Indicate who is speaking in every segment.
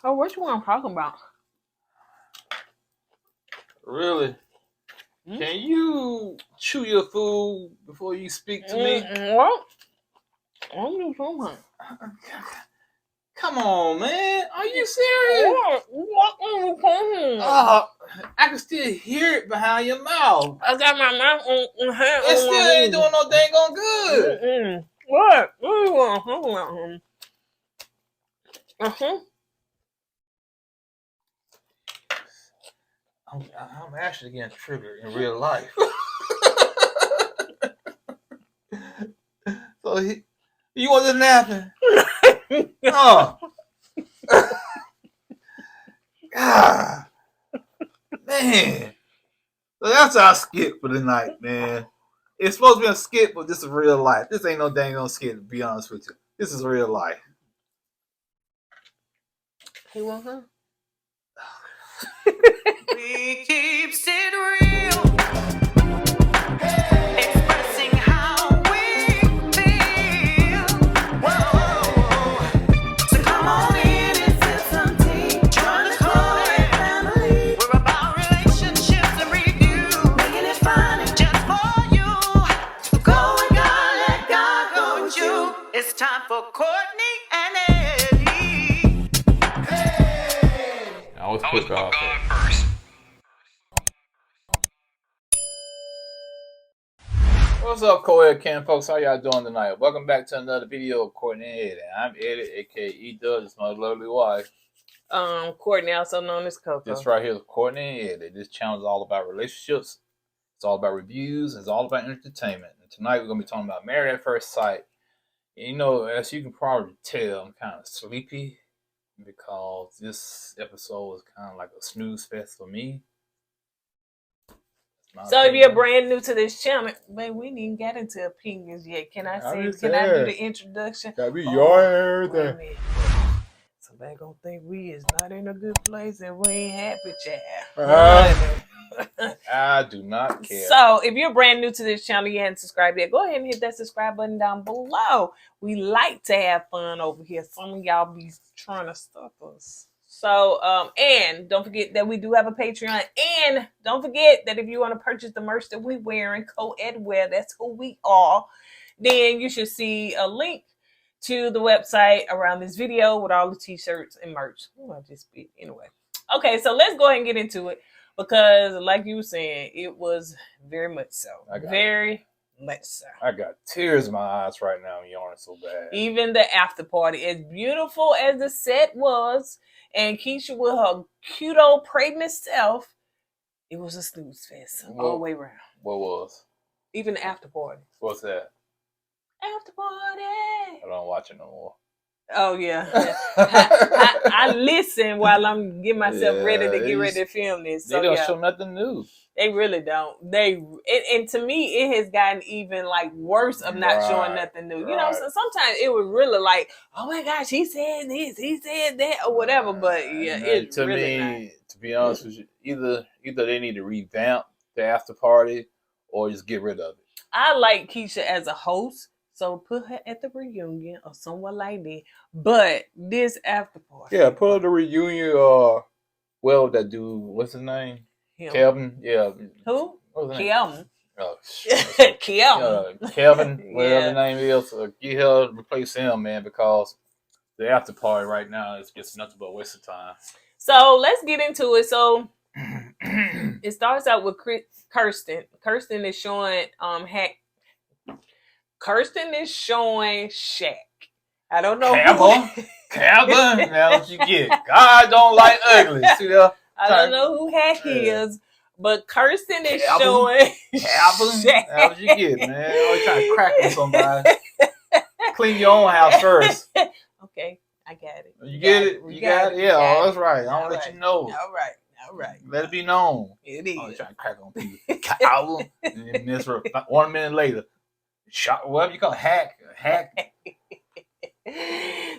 Speaker 1: Oh, what you want to talk about?
Speaker 2: Really? Can you chew your food before you speak to me?
Speaker 1: What? I'm just talking.
Speaker 2: Come on, man. Are you serious?
Speaker 1: What are you talking?
Speaker 2: I can still hear it behind your mouth.
Speaker 1: I got my mouth on hand.
Speaker 2: It still ain't doing no dang on good.
Speaker 1: What? What do you want to talk about?
Speaker 2: I'm actually getting triggered in real life. So you wasn't napping? Oh. God. Man. So that's our skit for the night, man. It's supposed to be a skit, but this is real life. This ain't no dang on skit, to be honest with you. This is real life.
Speaker 1: You want her?
Speaker 3: We keep it real. Expressing how we feel. Whoa. So come on in and sip some tea. Join the KOED family. We're about relationships and review. Making it fun just for you. Go with God, let God go with you. It's time for Courtney and Eddie.
Speaker 2: I always put God first. What's up, KOED Camp folks? How y'all doing tonight? Welcome back to another video of Kourtney and Eddie. I'm Eddie, aka E-Dub. It's my lovely wife.
Speaker 1: Courtney, also known as Coco.
Speaker 2: This right here is Kourtney and Eddie. This channel is all about relationships. It's all about reviews. It's all about entertainment. And tonight we're gonna be talking about Married at First Sight. And you know, as you can probably tell, I'm kind of sleepy because this episode was kind of like a snooze fest for me.
Speaker 1: So if you're brand new to this channel, man, we didn't get into opinions yet. Can I do the introduction?
Speaker 2: Gotta be your everything.
Speaker 1: So they gonna think we is not in a good place and we ain't happy, child.
Speaker 2: I do not care.
Speaker 1: So if you're brand new to this channel, you haven't subscribed yet, go ahead and hit that subscribe button down below. We like to have fun over here. Some of y'all be trying to stop us. So, and don't forget that we do have a Patreon. And don't forget that if you want to purchase the merch that we wearing, KOED wear, that's who we are, then you should see a link to the website around this video with all the t-shirts and merch. Anyway. Okay, so let's go ahead and get into it because, like you were saying, it was very much so. Much so.
Speaker 2: I got tears in my eyes right now. I'm yawning so bad.
Speaker 1: Even the after party, as beautiful as the set was, and Keisha with her cute old pregnant self, it was a snooze fest all the way around.
Speaker 2: What was?
Speaker 1: Even the after party.
Speaker 2: What's that?
Speaker 1: After party.
Speaker 2: I don't watch it no more.
Speaker 1: Oh yeah. I listen while I'm getting myself ready to film this. So,
Speaker 2: they don't show nothing new.
Speaker 1: They really don't. And to me, it has gotten even like worse of not showing nothing new. You know, so sometimes it was really like, oh my gosh, he said this, he said that, or whatever. But yeah, it's
Speaker 2: to
Speaker 1: really
Speaker 2: me,
Speaker 1: not.
Speaker 2: To be honest with you, either they need to revamp the after party or just get rid of it.
Speaker 1: I like Keisha as a host, so put her at the reunion or somewhere like that. But this after party,
Speaker 2: yeah, put her at the reunion. Well, that dude, what's his name? Kelvin, yeah.
Speaker 1: Who? Kelvin.
Speaker 2: Oh,
Speaker 1: Kelvin.
Speaker 2: Kelvin, whatever the name is. Get her to replace him, man, because the after party right now is just nothing but a waste of time.
Speaker 1: So let's get into it. So it starts out with Kirsten. Kirsten is showing Kirsten is showing Shaq. I don't know.
Speaker 2: Cabin. Now what you get? God don't like ugly. See that?
Speaker 1: I don't know who Hack is, but Kirsten is showing
Speaker 2: Cabin. That's what you get, man. Always trying to crack on somebody. Clean your own house first.
Speaker 1: Okay, I got it.
Speaker 2: You get it? You got it? Yeah, that's right. I'll let you know.
Speaker 1: All right.
Speaker 2: Let it be known.
Speaker 1: It is.
Speaker 2: Always trying to crack on people. Cabin. And then this 1 minute later, shot, whatever you call it, hack.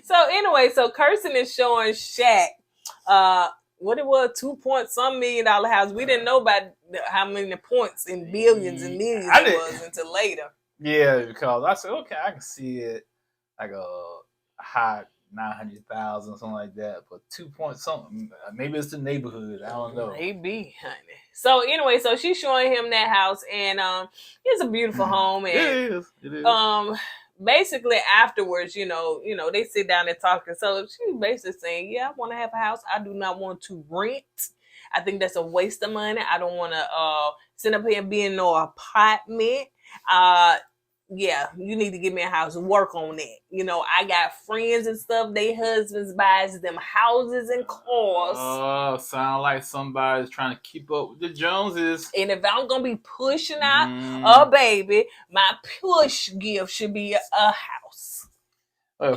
Speaker 1: So anyway, so Kirsten is showing Shaq what it was, $2 million house. We didn't know about how many points in billions and millions it was until later.
Speaker 2: Yeah, because I said, okay, I can see it like a high 900,000, something like that. But 2 point something. Maybe it's the neighborhood. I don't know.
Speaker 1: Maybe, honey. So anyway, so she's showing him that house, and it's a beautiful home, and
Speaker 2: It is.
Speaker 1: Basically afterwards, they sit down and talk, and so she's basically saying, yeah, I want to have a house. I do not want to rent. I think that's a waste of money. I don't want to sit up here and be in no apartment. Yeah, you need to give me a house. Work on that. I got friends and stuff. They husbands buys them houses and cars.
Speaker 2: Oh, sound like somebody's trying to keep up with the Joneses.
Speaker 1: And if I'm gonna be pushing out a baby, my push gift should be a house.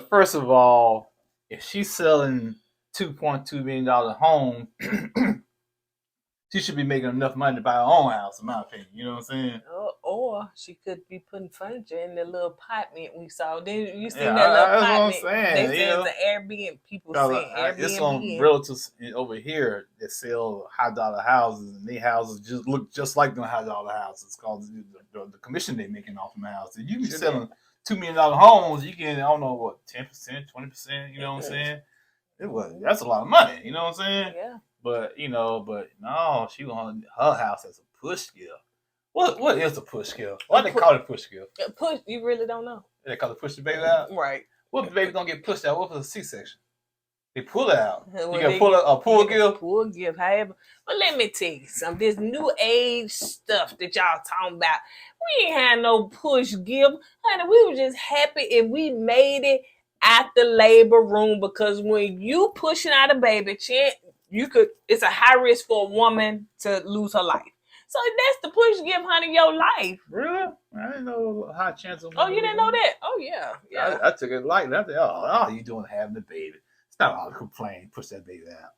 Speaker 2: First of all, if she's selling $2.2 million home, she should be making enough money to buy her own house, in my opinion. You know what I'm saying?
Speaker 1: Or she could be putting furniture in the little apartment we saw. Then you seen that little
Speaker 2: that's
Speaker 1: apartment?
Speaker 2: what I'm saying.
Speaker 1: They said it's an Airbnb. People saying Airbnb.
Speaker 2: It's some relatives over here that sell high-dollar houses, and their houses just look just like them high-dollar houses because the commission they're making off them houses. You be selling $2 million homes, you get, I don't know, what, 10%, 20%, you know what I'm saying? That's a lot of money, you know what I'm saying?
Speaker 1: Yeah.
Speaker 2: But no, she want her house as a push gift. What is a push gift? Why they call it push gift?
Speaker 1: Push, you really don't know.
Speaker 2: They call it push the baby out?
Speaker 1: Right.
Speaker 2: What if the baby don't get pushed out? What if it's a C-section? They pull it out.
Speaker 1: Well,
Speaker 2: You got to pull a pull gift?
Speaker 1: Pull gift, however. But let me tell you something. This new age stuff that y'all talking about, we ain't had no push gift. Honey, we were just happy if we made it at the labor room, because when you pushing out a baby, it's a high risk for a woman to lose her life. So that's the push gift, honey, your life.
Speaker 2: Really? I didn't know a high chance of.
Speaker 1: Oh, you didn't know that? Oh, yeah.
Speaker 2: I took it lightly. I thought, all you doing having the baby. Stop all complaining. Push that baby out.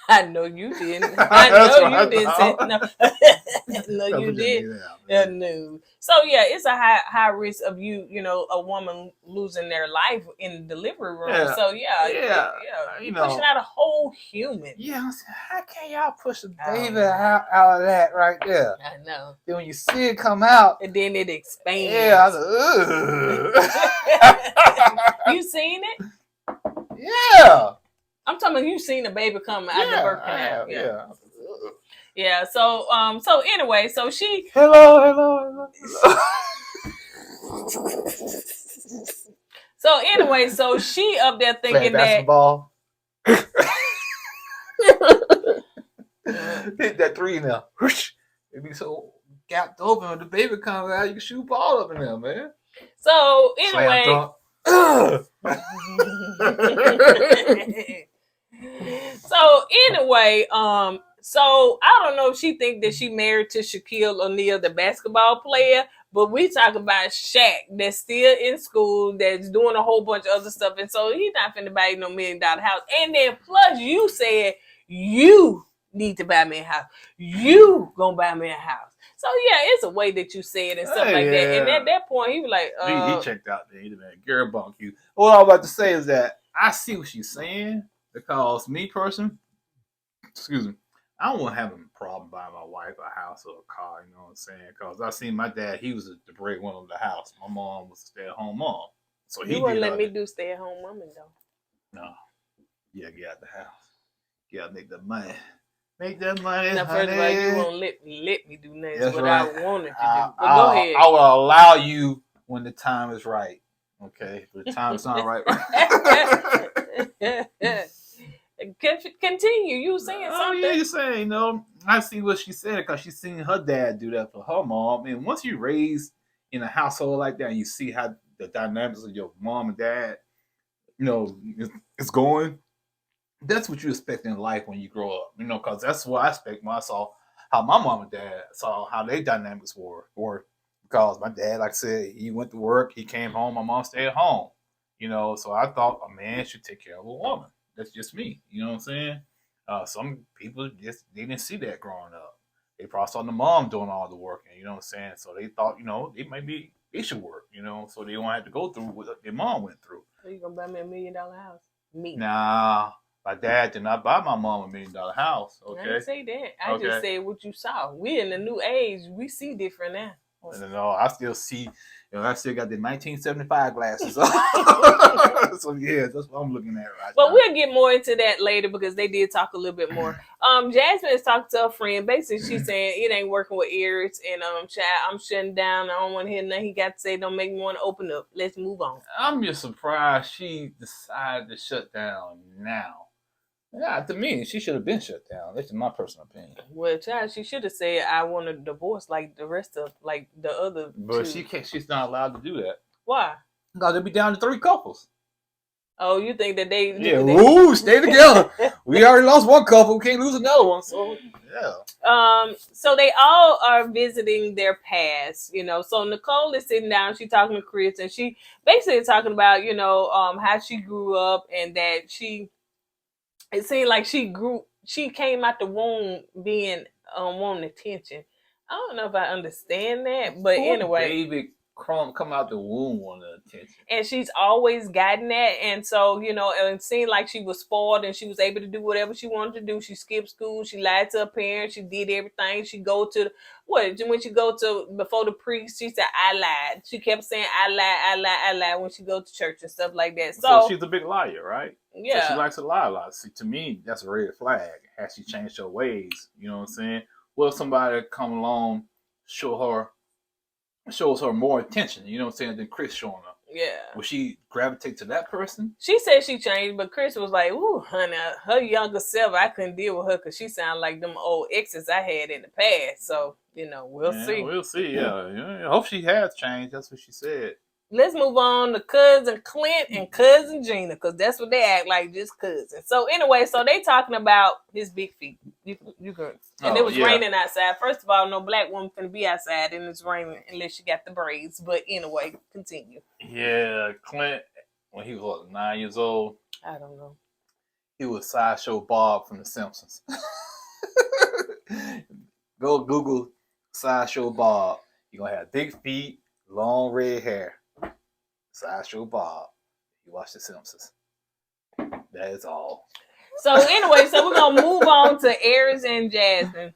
Speaker 1: I know you didn't. I know you didn't say no. No, you did. No. So yeah, it's a high risk of a woman losing their life in the delivery room.
Speaker 2: Yeah.
Speaker 1: So yeah. You're pushing out a whole human.
Speaker 2: Yeah, how can y'all push a baby out of that right there?
Speaker 1: I know.
Speaker 2: Then when you see it come out,
Speaker 1: and then it expands.
Speaker 2: Yeah, I was like,
Speaker 1: You seen it?
Speaker 2: Yeah.
Speaker 1: I'm talking about you seen the baby come out the birth canal.
Speaker 2: Yeah.
Speaker 1: Yeah. So anyway, so she.
Speaker 2: Hello.
Speaker 1: So anyway, so she up there thinking
Speaker 2: basketball. Hit that three now. It be so gapped open when the baby comes out, you can shoot ball up in there, man.
Speaker 1: So anyway. So anyway, so I don't know if she think that she married to Shaquille O'Neal, the basketball player, but we talk about Shaq that's still in school, that's doing a whole bunch of other stuff, and so he's not finna buy no $1 million house. And then plus you said you need to buy me a house. You gonna buy me a house. So yeah, it's a way that you say it and stuff like that. And at that point, he was like,
Speaker 2: he checked out there. He man, girl bunk you. What I'm about to say is that I see what she's saying, because me person, I don't want to have a problem buying my wife a house or a car. You know what I'm saying? Because I seen my dad; he was the breadwinner of the house. My mom was a stay-at-home mom, so he
Speaker 1: wouldn't let me do stay-at-home woman though.
Speaker 2: No, yeah, get out the house. Yeah, make that money. Make that money.
Speaker 1: Now, first of all, you won't let me do nothing. That's what I wanted to do. But go ahead.
Speaker 2: I will allow you when the time is right. Okay, but the time's not right.
Speaker 1: Continue. You were saying something.
Speaker 2: Yeah, you're saying, I see what she said, because she's seen her dad do that for her mom. And once you raised in a household like that, and you see how the dynamics of your mom and dad, is going, that's what you expect in life when you grow up. Because that's what I expect when I saw how my mom and dad saw how their dynamics were. Because my dad, like I said, he went to work, he came home, my mom stayed at home. So I thought a man should take care of a woman. That's just me. You know what I'm saying? Some people they didn't see that growing up. They probably saw the mom doing all the work, you know what I'm saying? So they thought, they should work, so they don't have to go through what their mom went through.
Speaker 1: So you gonna buy me $1 million house? Me?
Speaker 2: Nah, my dad did not buy my mom $1 million house. Okay,
Speaker 1: I didn't say that. I just said what you saw. We in the new age. We see different now.
Speaker 2: No, I still see You know, I still got the 1975 glasses. So yeah, that's what I'm looking at right
Speaker 1: But
Speaker 2: now.
Speaker 1: we'll get more into that later because they did talk a little bit more. Jasmine is talking to her friend. Basically, she's saying it ain't working with Aries, and child, I'm shutting down. I don't want to hear nothing he got to say. Don't make me want to open up. Let's move on.
Speaker 2: I'm just surprised she decided to shut down now. Yeah, to me, she should have been shut down. That's my personal opinion.
Speaker 1: Well, child, she should have said I want a divorce like the rest of like the other
Speaker 2: But
Speaker 1: two.
Speaker 2: she can't. She's not allowed to do that.
Speaker 1: Why?
Speaker 2: Because they'll be down to 3 couples.
Speaker 1: Oh, you think that they?
Speaker 2: Yeah, ooh, stay together. We already lost one couple. We can't lose another one. So yeah.
Speaker 1: So they all are visiting their past, you know. So Nicole is sitting down, she's talking to Chris, and she basically talking about, you know, how she grew up and that it seemed like she came out the womb being wanting attention. I don't know if I understand that, but
Speaker 2: Poor
Speaker 1: anyway.
Speaker 2: David Crumb come out the womb wanting attention.
Speaker 1: And she's always gotten that. And so, you know, it seemed like she was spoiled and she was able to do whatever she wanted to do. She skipped school. She lied to her parents. She did everything. She go to, when she go to, before the priest, she said, I lied. She kept saying, I lied when she go to church and stuff like that.
Speaker 2: So she's a big liar, right?
Speaker 1: Yeah.
Speaker 2: So she likes to lie a lot. See, to me, that's a red flag. Has she changed her ways? You know what I'm saying? Well, somebody come along, shows her more attention, you know what I'm saying, than Chris showing her.
Speaker 1: Yeah.
Speaker 2: Will she gravitate to that person?
Speaker 1: She said she changed, but Chris was like, ooh, honey, her younger self, I couldn't deal with her because she sounded like them old exes I had in the past. So, you know, we'll see.
Speaker 2: We'll see, yeah. I hope she has changed. That's what she said.
Speaker 1: Let's move on to cousin Clint and cousin Gina, because that's what they act like, just cousins. So anyway, so they talking about his big feet. You could, and it was raining outside. First of all, no black woman finna be outside and it's raining unless she got the braids. But anyway, continue.
Speaker 2: Yeah, Clint, when he was 9 years old,
Speaker 1: I don't know.
Speaker 2: he was Sideshow Bob from The Simpsons. Go Google Sideshow Bob. You're gonna have big feet, long red hair. Sideshow Bob. You watch The Simpsons. That is all.
Speaker 1: So anyway, so we're gonna move on to Aries and Jasmine.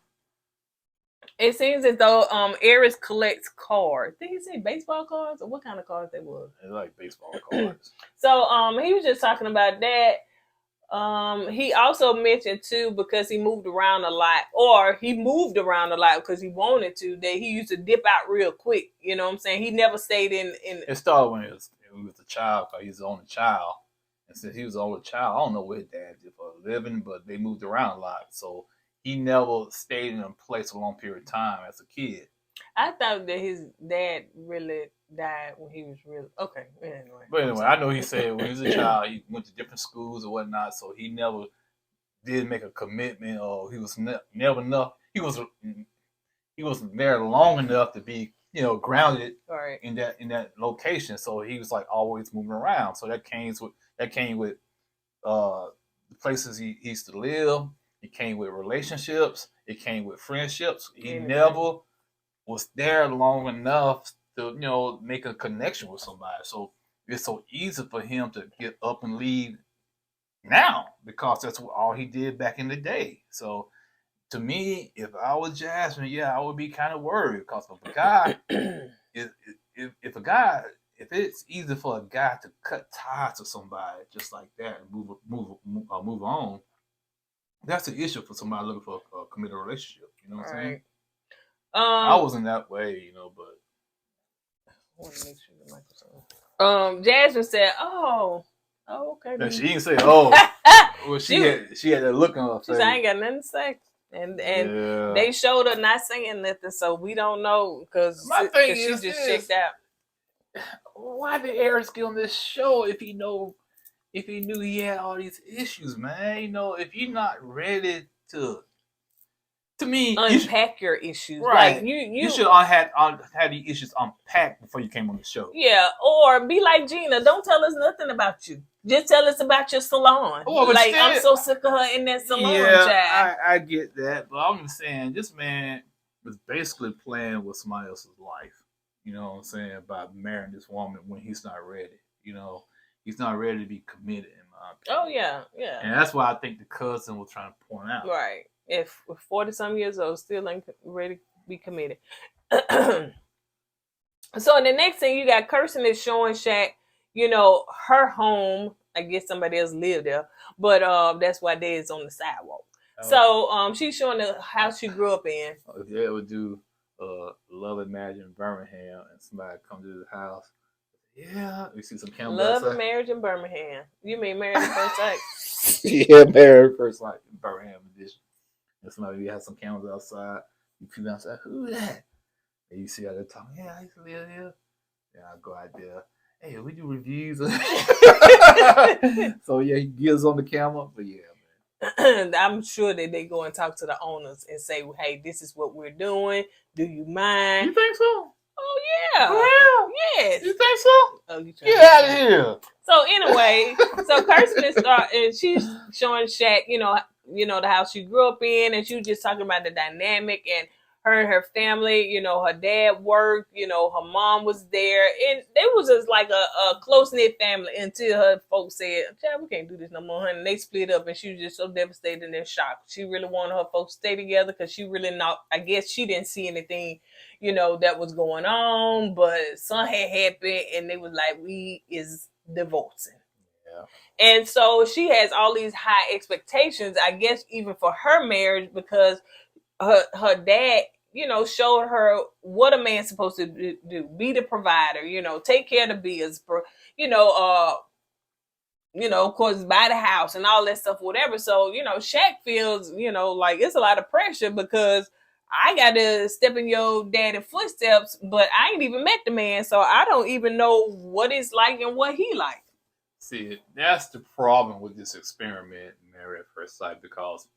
Speaker 1: It seems as though Aries collects cards. Did he say baseball cards or what kind of cards they were?
Speaker 2: They like baseball cards.
Speaker 1: So he was just talking about that. He also mentioned too, because he moved around a lot, or he moved around a lot because he wanted to, that he used to dip out real quick. You know what I'm saying? He never stayed in.
Speaker 2: It started when he was a child, because he was the only child. And since he was the only child, I don't know what his dad did for a living, but they moved around a lot. So he never stayed in a place a long period of time as a kid.
Speaker 1: I thought that his dad really died when he was really okay. Anyway.
Speaker 2: But anyway, I know he said when he was a child, he went to different schools or whatnot, so he never did make a commitment, or he was never enough. He wasn't there long enough to be, you know, grounded in that location. So he was like always moving around. So that came with the places he used to live. It came with relationships. It came with friendships. He never was there long enough to, you know, make a connection with somebody. So it's so easy for him to get up and leave now, because that's all he did back in the day. So to me, if I was Jasmine, yeah, I would be kind of worried, because if a guy, if it's easy for a guy to cut ties with somebody just like that and move on, that's an issue for somebody looking for a committed relationship. You know what I'm saying? I wasn't that way, you know, but
Speaker 1: I want to make sure the microphone. Jasmine said, "Oh, okay."
Speaker 2: And she didn't say, "Oh." Well, she had that look on her face.
Speaker 1: She said, "I ain't got nothing to say," and they showed her not saying nothing, so we don't know, because she's just checked out.
Speaker 2: Why did Aries get on this show if he knew he had all these issues, man? You know, if you're not ready to me,
Speaker 1: unpack your issues,
Speaker 2: right?
Speaker 1: Like
Speaker 2: you should have had the issues unpacked before you came on the show.
Speaker 1: Yeah, or be like Gina. Don't tell us nothing about you. Just tell us about your salon. Like, still, I'm so sick of her in that salon.
Speaker 2: Yeah, I get that, but I'm just saying, this man was basically playing with somebody else's life. You know what I'm saying, about marrying this woman when he's not ready. You know, he's not ready to be committed, in my opinion.
Speaker 1: Oh yeah.
Speaker 2: And that's why I think the cousin was trying to point out.
Speaker 1: Right. If 40-some years old still ain't ready to be committed. So the next thing you got, Kirsten is showing Shaq, her home. I guess somebody else lived there, but that's why Dad's on the sidewalk. So she's showing the house she grew up in.
Speaker 2: If you ever do Love Imagine Birmingham and somebody come to the house, yeah, we see some cameras
Speaker 1: Love
Speaker 2: outside.
Speaker 1: and Marriage in Birmingham. You mean Married at First Sight?
Speaker 2: Yeah, Married at First Sight in Birmingham edition. And somebody has some cameras outside. You people outside, who that? And you see how they're talking. Yeah, I used to live here. Yeah, I go out there. Hey, we do reviews. So yeah, he gives on the camera, but yeah.
Speaker 1: I'm sure that they go and talk to the owners and say, "Hey, this is what we're doing. Do you mind?"
Speaker 2: You think so?
Speaker 1: Oh yeah.
Speaker 2: For real?
Speaker 1: Yes.
Speaker 2: You think so?
Speaker 1: Oh, you
Speaker 2: Get out of here.
Speaker 1: So anyway, so Kirsten is and she's showing Shaq, the house she grew up in, and she was just talking about the dynamic and her and her family. Her dad worked. Her mom was there, and they was just like a close knit family until her folks said, "Child, we can't do this no more, honey." And they split up, and she was just so devastated and in shock. She really wanted her folks to stay together because she really not. I guess she didn't see anything, that was going on, but something had happened, and they was like, "We is divorcing."
Speaker 2: Yeah.
Speaker 1: And so she has all these high expectations, I guess, even for her marriage, because her dad, showed her what a man's supposed to do: be the provider, take care of the bills, of course, buy the house and all that stuff, whatever. So, Shaq feels, like it's a lot of pressure because I got to step in your daddy's footsteps, but I ain't even met the man, so I don't even know what it's like and what he like.
Speaker 2: See, that's the problem with this experiment, Married at First Sight, because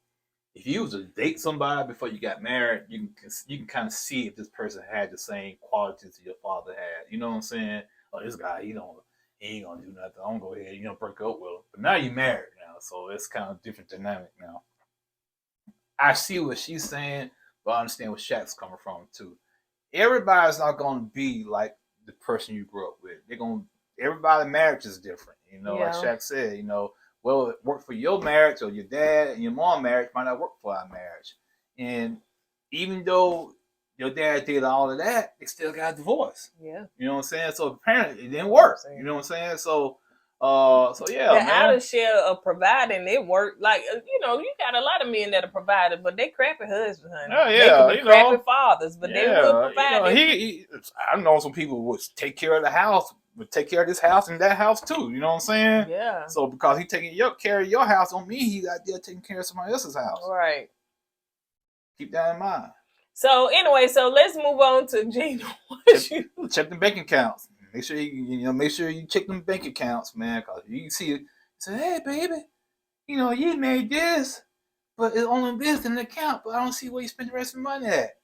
Speaker 2: if you was to date somebody before you got married, you can kind of see if this person had the same qualities your father had. You know what I'm saying? Oh, this guy, he ain't gonna do nothing. I'm gonna go ahead, break up with him. But now you're married now, so it's kind of different dynamic now. I see what she's saying, but I understand where Shaq's coming from too. Everybody's not gonna be like the person you grew up with. Everybody's marriage is different. Like Shaq said, well, it worked for your marriage or your dad and your mom marriage might not work for our marriage. And even though your dad did all of that, they still got a divorce.
Speaker 1: Yeah.
Speaker 2: You know what I'm saying? So apparently it didn't work. You know what I'm saying? So yeah,
Speaker 1: the outer shell of providing, it worked. Like, you got a lot of men that are provided, but they crappy husbands, honey.
Speaker 2: Oh, yeah,
Speaker 1: they could be crappy fathers, but they will provide.
Speaker 2: I know some people would take care of the house, would take care of this house and that house too. You know what I'm saying?
Speaker 1: Yeah.
Speaker 2: So because he's taking care of your house, don't mean he's out there taking care of somebody else's house.
Speaker 1: Right.
Speaker 2: Keep that in mind.
Speaker 1: So anyway, let's move on to Gina.
Speaker 2: Check the bank accounts. Make sure you check them bank accounts, man. Cause you can see it. Say, hey, baby, you made this, but it's only this in the account. But I don't see where you spend the rest of the money at.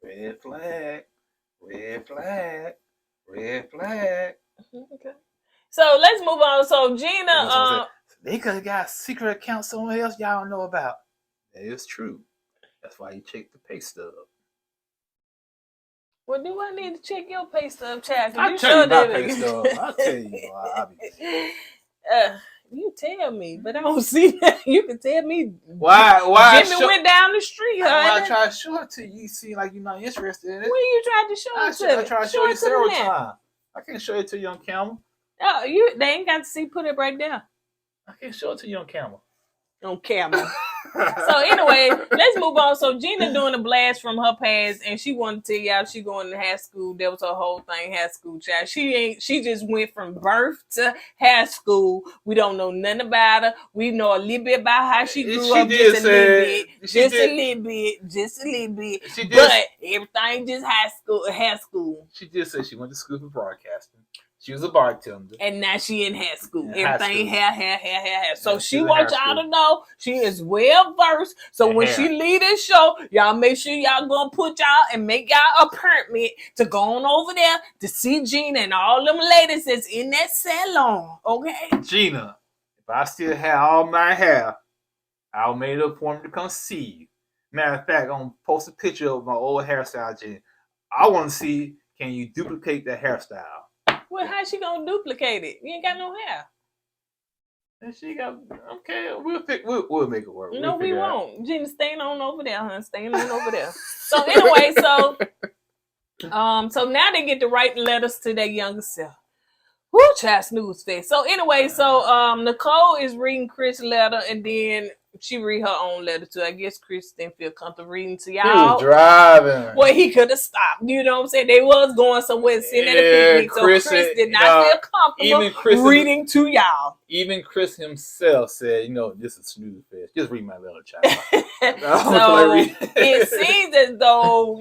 Speaker 2: Red flag. Red flag. Red flag.
Speaker 1: Okay. So let's move on. So Gina,
Speaker 2: they could have got a secret account somewhere else y'all don't know about. That is true. That's why you check the pay stub.
Speaker 1: Well, do I need to check your pay stub, child?
Speaker 2: I'll tell you my pay stub. I'll tell you why I'll be
Speaker 1: you tell me, but I don't see that. You can tell me
Speaker 2: why
Speaker 1: Jimmy went down the street, honey.
Speaker 2: Why I try to show it to you? You seem like you're not interested in it.
Speaker 1: When you tried to show it to me?
Speaker 2: I tried to show you several times. I can't show it to you on camera.
Speaker 1: Oh, they ain't got to see. Put it right there.
Speaker 2: I can't show it to you on camera.
Speaker 1: On camera. So anyway, let's move on. So Gina doing a blast from her past, and she wanted to tell y'all she going to high school. That was her whole thing, high school child. She just went from birth to high school. We don't know nothing about her. We know a little bit about how she grew up, just a little bit. But everything just high school.
Speaker 2: She just said she went to school for broadcasting. She was a bartender.
Speaker 1: And now she in high school. Everything hair. So she wants y'all to know she is well versed. So when she leave this show, y'all make sure y'all gonna put y'all and make y'all appointment to go on over there to see Gina and all them ladies that's in that salon. Okay?
Speaker 2: Gina, if I still have all my hair, I'll make an appointment to come see you. Matter of fact, I'm gonna post a picture of my old hairstyle, Gina. I want to see, can you duplicate that hairstyle?
Speaker 1: Well, how she gonna duplicate it? You ain't got no hair.
Speaker 2: And she got, okay, we'll make it work.
Speaker 1: No, we won't. Gina, staying on over there, huh? Staying on over there. So anyway, So now they get to write letters to their younger self. Woo, child, snooze fest. So anyway, Nicole is reading Chris' letter, and then she read her own letter too. I guess Chris didn't feel comfortable reading to
Speaker 2: He was
Speaker 1: y'all.
Speaker 2: driving.
Speaker 1: Well, he could have stopped. You know what I'm saying? They was going somewhere, sitting at a picnic, so Chris did not feel comfortable reading to y'all.
Speaker 2: Even Chris himself said, this is snooze fest. Just read my letter, child.
Speaker 1: So it seems as though,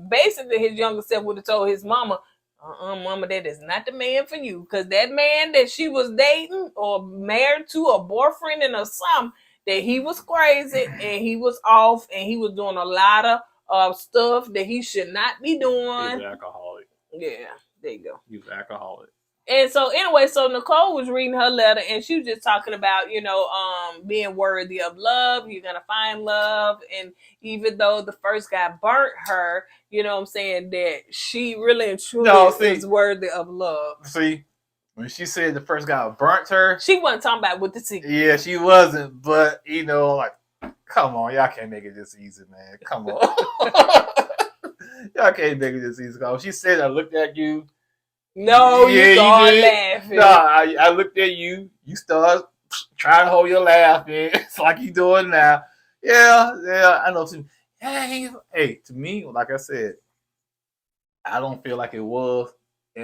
Speaker 1: basically his younger self would have told his mama, mama, that is not the man for you. Because that man that she was dating or married to, a boyfriend or something, that he was crazy and he was off and he was doing a lot of stuff that he should not be doing.
Speaker 2: He was an alcoholic.
Speaker 1: Yeah, there you go.
Speaker 2: He was an alcoholic.
Speaker 1: And so anyway, so Nicole was reading her letter and she was just talking about, being worthy of love. You're going to find love. And even though the first guy burnt her, you know what I'm saying, that she really and truly is worthy of love.
Speaker 2: See, when she said the first guy burnt her,
Speaker 1: she wasn't talking about with the secret.
Speaker 2: Yeah, she wasn't. But, come on. Y'all can't make it this easy, man. Come on. Y'all can't make it this easy. She said, I looked at you.
Speaker 1: No, you started laughing.
Speaker 2: No, I looked at you. You started trying to hold your laugh, man. It's like you doing now. Yeah, I know. Hey, to me, like I said, I don't feel like it was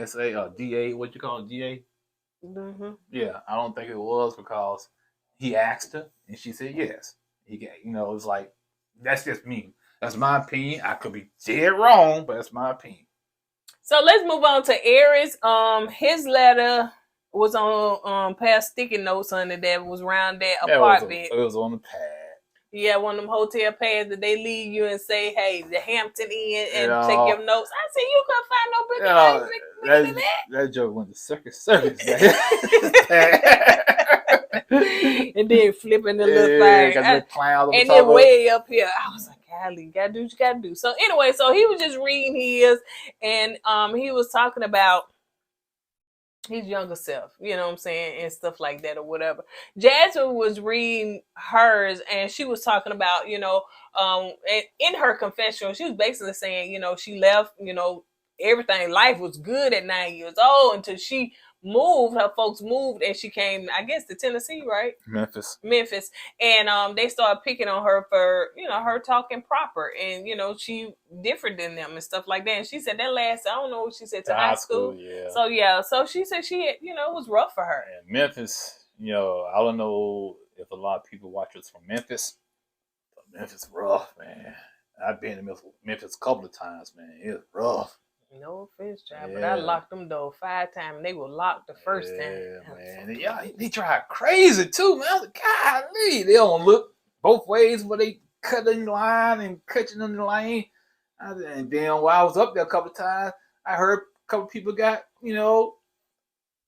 Speaker 2: SA or DA. What you call it, DA?
Speaker 1: Mm-hmm.
Speaker 2: Yeah, I don't think it was because he asked her and she said yes. It's like, that's just me. That's my opinion. I could be dead wrong, but that's my opinion.
Speaker 1: So let's move on to Aries. His letter was on past sticky notes on it that was around that apartment.
Speaker 2: It was on the pad.
Speaker 1: Yeah, one of them hotel pads that they leave you and say, "Hey, the Hampton Inn," and take your notes. I said you couldn't find no bigger than that.
Speaker 2: That joke went to circus.
Speaker 1: And then flipping the little thing, and then way up here, I was like, "Golly, you gotta do what you gotta do." So anyway, so he was just reading his, and he was talking about his younger self, you know what I'm saying, and stuff like that or whatever. Jasmine was reading hers, and she was talking about, in her confessional, she was basically saying, she left, everything, life was good at 9 years old until she moved, her folks moved, and she came, I guess, to Tennessee, right?
Speaker 2: Memphis.
Speaker 1: And they started picking on her for, her talking proper, and, she different than them and stuff like that. And she said that last, I don't know what she said, to high school.
Speaker 2: Yeah.
Speaker 1: So she said she had, it was rough for her.
Speaker 2: And Memphis, I don't know if a lot of people watch us from Memphis, but Memphis rough, man. I've been to Memphis a couple of times, man. It's rough.
Speaker 1: No offense, child, but I locked them doors 5 times and they were locked the first time.
Speaker 2: Yeah, man. Yeah, they drive crazy too, man. I was like, golly, they don't look both ways where they cut in the line and cutting in the lane. And then while I was up there a couple of times, I heard a couple of people got,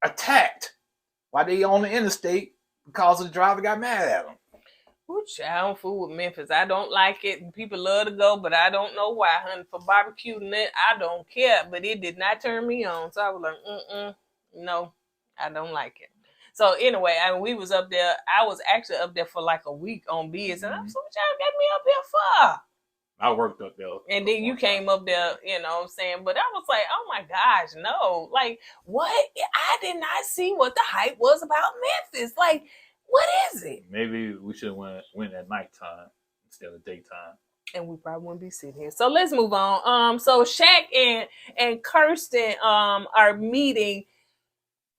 Speaker 2: attacked while they on the interstate because the driver got mad at them.
Speaker 1: Which I don't fool with Memphis. I don't like it. People love to go, but I don't know why, honey. For barbecue and that, I don't care. But it did not turn me on. So I was like, no, I don't like it. So anyway, we was up there. I was actually up there for like a week on biz. And I'm so, what y'all got me up there for?
Speaker 2: I worked up there.
Speaker 1: And then you came up there, you know what I'm saying? But I was like, oh my gosh, no. Like, what? I did not see what the hype was about Memphis. Like, what is it?
Speaker 2: Maybe we should have went at nighttime instead of daytime. And
Speaker 1: we probably wouldn't be sitting here. So let's move on. So Shaq and Kirsten are meeting.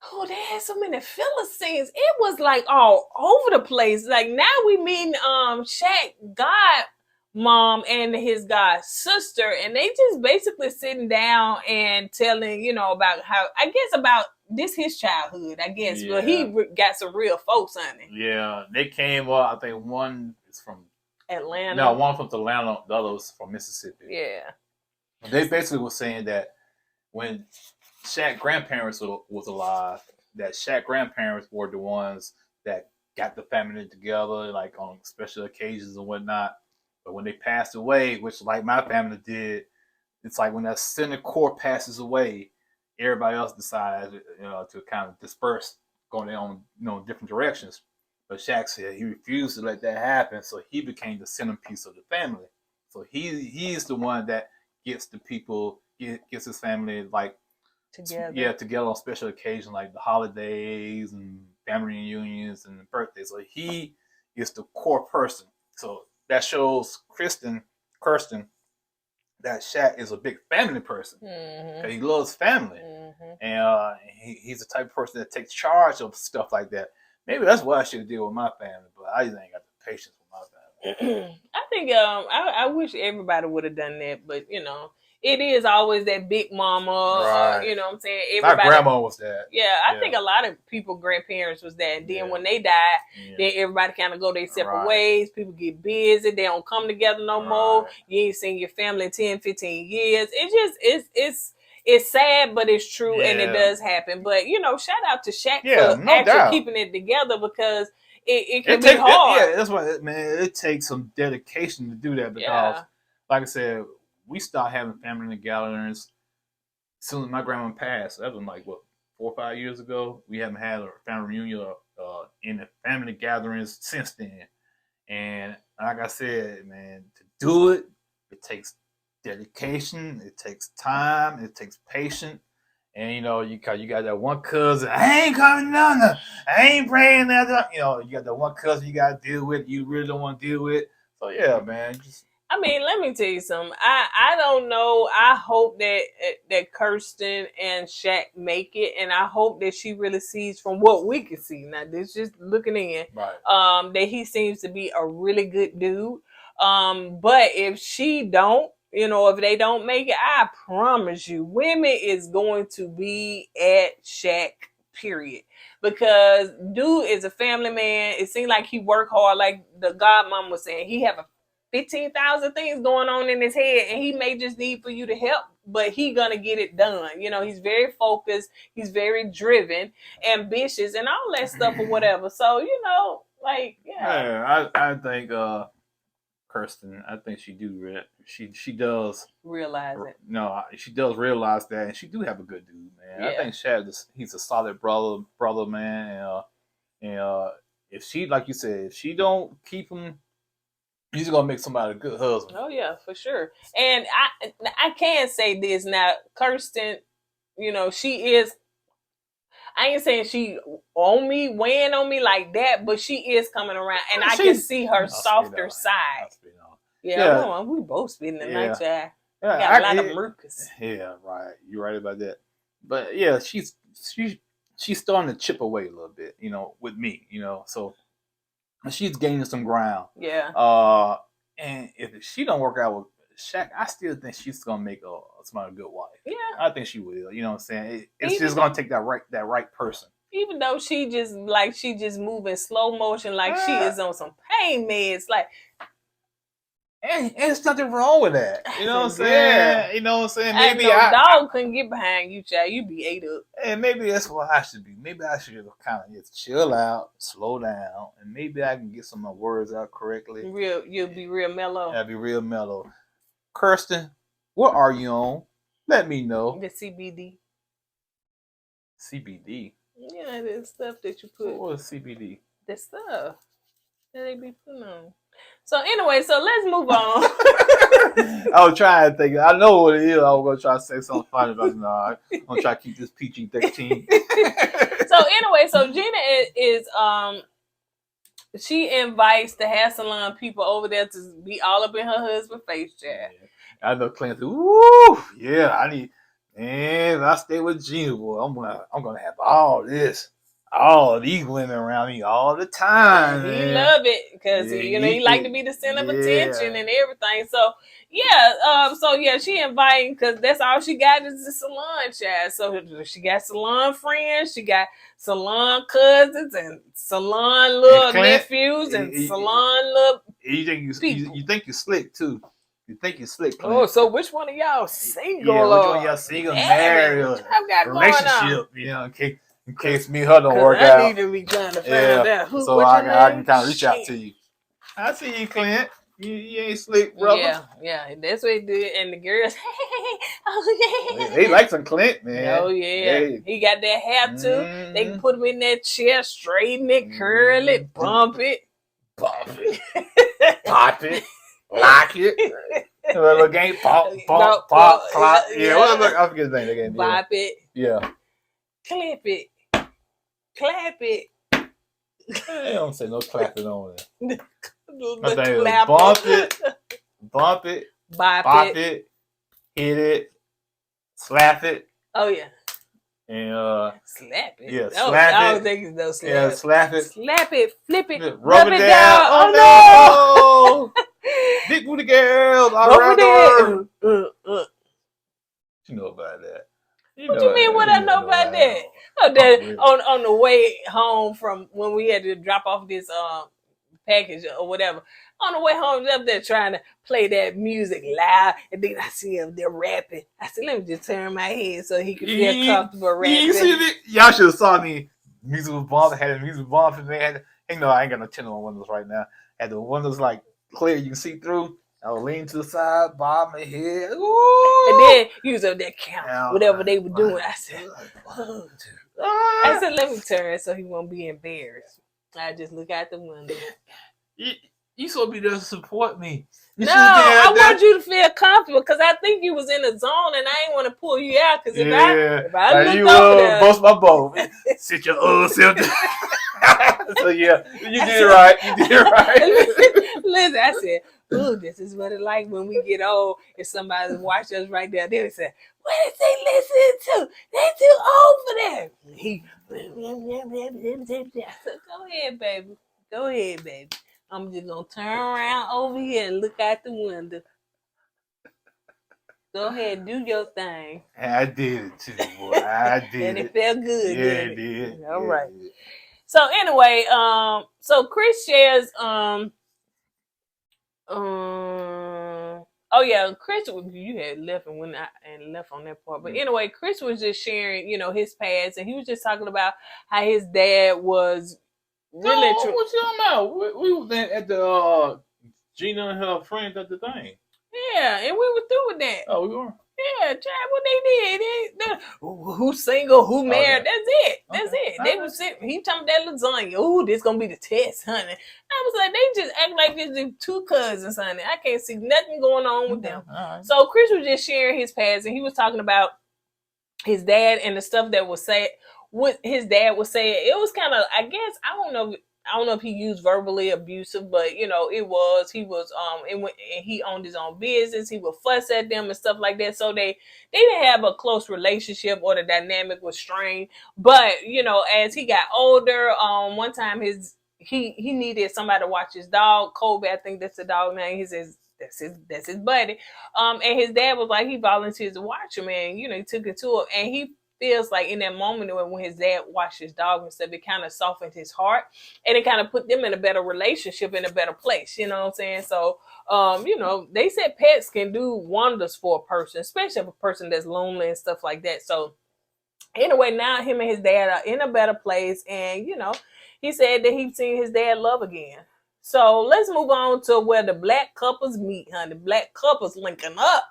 Speaker 1: Oh, they had so many filler scenes. It was like all over the place. Like now we meeting Shaq godmom and his god sister, and they just basically sitting down and telling, about how, I guess, about this his childhood, I guess. Yeah. Well, he got some real folks on it.
Speaker 2: Yeah, they came up. I think one is from
Speaker 1: Atlanta.
Speaker 2: No, one from Atlanta. The other was from Mississippi.
Speaker 1: Yeah.
Speaker 2: They basically were saying that when Shaq's grandparents was alive, that Shaq's grandparents were the ones that got the family together, like on special occasions and whatnot. But when they passed away, which like my family did, it's like when that center core passes away, everybody else decides, to kind of disperse, going their own, different directions. But Shaq said he refused to let that happen, so he became the centerpiece of the family. So he's the one that gets the people gets his family like together on special occasions like the holidays and family reunions and birthdays. So he is the core person. So that shows Kirsten that Shaq is a big family person because he loves family, and he's the type of person that takes charge of stuff like that. Maybe that's what I should deal with my family, but I just ain't got the patience with my family.
Speaker 1: I think I wish everybody would have done that, but you know, it is always that big mama,
Speaker 2: Right.
Speaker 1: you know what I'm saying?
Speaker 2: My
Speaker 1: Everybody,
Speaker 2: grandma was that.
Speaker 1: yeah, I think a lot of people grandparents was that. And then when they died, then everybody kind of go their separate ways. People get busy. They don't come together no more. You ain't seen your family in 10, 15 years. It's sad, but it's true, and it does happen. But you know, shout out to Shaq for actually keeping it together because it can be hard.
Speaker 2: That's why, man. It takes some dedication to do that because, like I said, we started having family gatherings as soon as my grandma passed. That was like what 4 or 5 years ago. We haven't had a family reunion in the family gatherings since then. And like I said, man, to do it, it takes dedication, it takes time, it takes patience. And you know, you got that one cousin, I ain't coming down there, I ain't praying that. You know, you got that one cousin you got to deal with, you really don't want to deal with. So yeah, man.
Speaker 1: I mean, let me tell you something. I don't know. I hope that Kirsten and Shaq make it, and I hope that she really sees from what we can see. Now, this just looking in,
Speaker 2: right.
Speaker 1: That he seems to be a really good dude. But if she don't, you know, if they don't make it, I promise you, women is going to be at Shaq, period. Because dude is a family man. It seems like he work hard, like the godmom was saying. He have 15,000 things going on in his head, and he may just need for you to help, but he gonna get it done. You know, he's very focused, he's very driven, ambitious, and all that stuff or whatever. So, you know, like,
Speaker 2: I think Kirsten, I think she does
Speaker 1: realize it.
Speaker 2: No, she does realize that, and she do have a good dude, man. I think Shaq he's a solid brother, man, and if she, like you said, if she don't keep him, he's gonna make somebody a good husband.
Speaker 1: Oh yeah, for sure. And I can say this now, Kirsten, you know, she is. I ain't saying she weighing on me like that, but she is coming around, and I can see her softer side. Yeah, we both spitting the night side. Got a lot of mucus.
Speaker 2: Yeah, right. You're right about that. But yeah, she's starting to chip away a little bit, you know, with me, you know, so. She's gaining some ground.
Speaker 1: Yeah.
Speaker 2: And if she don't work out with Shaq, I still think she's gonna make a good wife.
Speaker 1: Yeah.
Speaker 2: I think she will. You know what I'm saying? It's just gonna take that right person.
Speaker 1: Even though she just moving slow motion, like she is on some pain meds, like.
Speaker 2: And there's nothing wrong with that. You know what I'm saying? You know what I'm saying? Maybe
Speaker 1: dog couldn't get behind you, child. You be ate up.
Speaker 2: And maybe that's what I should be. Maybe I should kind of just chill out, slow down, and maybe I can get some of my words out correctly.
Speaker 1: You'll be real mellow.
Speaker 2: I'll be real mellow. Kirsten, what are you on? Let me know.
Speaker 1: The CBD.
Speaker 2: CBD?
Speaker 1: Yeah, the stuff that you put.
Speaker 2: What is CBD?
Speaker 1: The stuff that they be putting on. So anyway, so let's move on.
Speaker 2: I was trying to think. I know what it is. I was going to try to say something funny, but no, I'm going to try to keep this PG-13.
Speaker 1: So anyway, so Gina is she invites the hair salon people over there to be all up in her husband's face, Chad.
Speaker 2: Yeah. I know Clint. Woo, yeah, man, if I stay with Gina, boy, I'm gonna have all these women around me all the time.
Speaker 1: He love it because he like to be the center of attention and everything. So she inviting because that's all she got is the salon child. So she got salon friends, she got salon cousins and salon little nephews and salon little.
Speaker 2: You think you're slick too. You think you're slick, Clint.
Speaker 1: Oh, so which one of y'all single?
Speaker 2: Yeah, which one of y'all single, married, or relationship? You know, in case me and her don't work out.
Speaker 1: I need to be trying to find out who.
Speaker 2: So I can kind of reach out to you. I see you, Clint. You ain't slick, brother.
Speaker 1: Yeah, that's what he did. And the girls,
Speaker 2: they like some Clint, man.
Speaker 1: Oh yeah, he got that hair too. Mm-hmm. They can put him in that chair, straighten it, curl it, bump it,
Speaker 2: pop it, lock it. A little game, pop, pop, pop, clop. Yeah, I forget the name of the game.
Speaker 1: Bop it.
Speaker 2: Yeah.
Speaker 1: Clip it. Clap it.
Speaker 2: They don't say no clapping on it.
Speaker 1: The
Speaker 2: My thing is
Speaker 1: clapper.
Speaker 2: bump it,
Speaker 1: Bop
Speaker 2: pop
Speaker 1: it.
Speaker 2: it, hit it, slap it,
Speaker 1: Oh yeah.
Speaker 2: and
Speaker 1: Slap it.
Speaker 2: yeah,
Speaker 1: Oh,
Speaker 2: slap
Speaker 1: I
Speaker 2: it.
Speaker 1: don't think it's no slap.
Speaker 2: yeah, slap it,
Speaker 1: Slap it, flip it,
Speaker 2: rub it down. Oh no! Big booty girls all
Speaker 1: no!
Speaker 2: around the world. You know about that.
Speaker 1: What you mean? What I know about that? Oh, that on the way home from when we had to drop off this package or whatever. On the way home, up there trying to play that music loud, and then I see him there rapping. I said, "Let me just turn my head so he could feel comfortable rapping."
Speaker 2: You see it? Y'all should have saw me. Music was bumping. Had the music bumping. They had. You know, I ain't got no tinted on windows right now. Had the windows like clear, you can see through. I was leaning to the side, bob my head. Ooh.
Speaker 1: And then he was up there counting whatever they were doing. I said, let me turn so he won't be embarrassed. I just look out the window.
Speaker 2: You supposed to be there to support me.
Speaker 1: I want you to feel comfortable because I think you was in a zone and I ain't want to pull you out because if I looked over there,
Speaker 2: bust my boat. Sit your old self. So yeah, you did it right. You did it right.
Speaker 1: Listen, I said, "Ooh, this is what it's like when we get old. If somebody watch us right there, they would say, what is they listening to? They too old for that." I said, "Go ahead, baby. Go ahead, baby. I'm just gonna turn around over here and look out the window. Go ahead, do your thing."
Speaker 2: And I did it too, boy. I did
Speaker 1: and it felt good.
Speaker 2: Yeah, it did.
Speaker 1: All right. So anyway, so Chris shares, oh yeah, Chris, you had left and went out and left on that part. But anyway, Chris was just sharing, his past, and he was just talking about how his dad was really.
Speaker 2: What you talking about? We were at the Gina and her friends at the thing.
Speaker 1: Yeah, and we were through with that.
Speaker 2: Oh, we were.
Speaker 1: Yeah, child, what they did. Who's single, who married, that's it. That's it. They was sitting, he talking that lasagna. Ooh, this gonna be the test, honey. I was like, they just act like this two cousins, honey. I can't see nothing going on with them.
Speaker 2: Right.
Speaker 1: So Chris was just sharing his past, and he was talking about his dad and the stuff that was said, what his dad was saying. It was kind of, I guess, I don't know if he used verbally abusive, but he was, and he owned his own business. He would fuss at them and stuff like that. So they didn't have a close relationship, or the dynamic was strained. But, as he got older, one time he needed somebody to watch his dog, Kobe, I think that's the dog name. That's his buddy. And his dad was like, he volunteered to watch him, and, he took it to him, and he feels like in that moment when his dad watched his dog and stuff, it kind of softened his heart, and it kind of put them in a better relationship, in a better place. You know what I'm saying? So, they said pets can do wonders for a person, especially if a person that's lonely and stuff like that. So anyway, now him and his dad are in a better place, and, he said that he's seen his dad love again. So let's move on to where the black couples meet, honey. Black couples linking up.